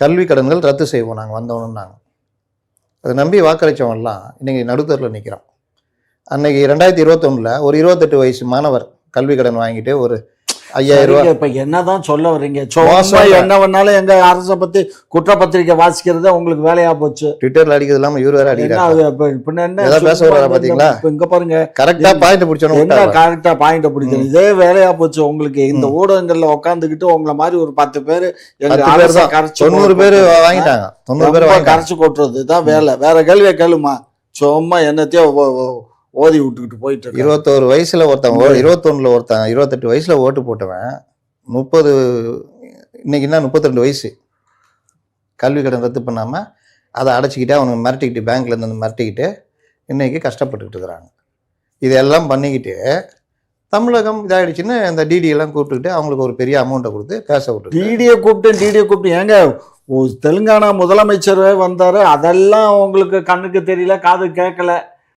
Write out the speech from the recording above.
கல்வி கடன்கள் ரத்து செய்வோம் நாங்கள் வந்தோம்னாங்க. அதை நம்பி வாக்களித்தவங்கலாம் இன்றைக்கி நடுத்தரில் நிற்கிறோம். அன்னைக்கு 2021 ஒரு 28 வயசு மாணவர் கல்வி கடன் வாங்கிட்டு ஒரு 5000 ரூபா. இப்ப என்னதான் சொல்ல வர்றீங்க? என்ன பண்ணாலும் எங்க அரசை பத்தி குற்றப்பத்திரிக்கை வாசிக்கிறத உங்களுக்கு வேலையா போச்சு. ட்விட்டர்ல அடிக்கிறது இல்லாம இவர் வேற அடிக்கிறாரு. என்ன பேச வர பாத்தீங்களா? இங்க பாருங்க, கரெக்டா பாயிண்ட் பிடிச்சோம். என்ன கரெக்டா பாயிண்ட் பிடிக்கணும், இதே வேலையா போச்சு உங்களுக்கு. இந்த ஊடகங்கள்ல உட்காந்துக்கிட்டு உங்களை மாதிரி ஒரு 10 பேர் 90 பேர் வாங்கிட்டாங்க. 90 பேர் கரைச்சு கொட்டுறது தான் வேலை. வேற கேள்வியை கேளுமா? சும்மா என்னத்தையோ ஓதி விட்டுக்கிட்டு போயிட்டு 21 வயசுல ஒருத்தன், 21 ஒருத்தன் 28 வயசுல ஓட்டு போட்டவன் 30 இன்னைக்கு என்ன 32 வயசு கல்வி கடன் ரத்து பண்ணாம அதை அடைச்சிக்கிட்டு அவனுக்கு மிரட்டிக்கிட்டு பேங்க்ல இருந்து மிரட்டிக்கிட்டு இன்னைக்கு கஷ்டப்பட்டுக்கிட்டு இருக்கிறாங்க. இதெல்லாம் பண்ணிக்கிட்டு தமிழகம் இதாகிடுச்சுன்னு இந்த டிடி எல்லாம் கூப்பிட்டுக்கிட்டு அவங்களுக்கு ஒரு பெரிய அமௌண்ட்டை கொடுத்து பேச விட்டு டிடியை கூப்பிட்டு ஏங்க தெலுங்கானா முதலமைச்சர் வந்தாரு, அதெல்லாம் உங்களுக்கு கண்ணுக்கு தெரியல, காது கேட்கல.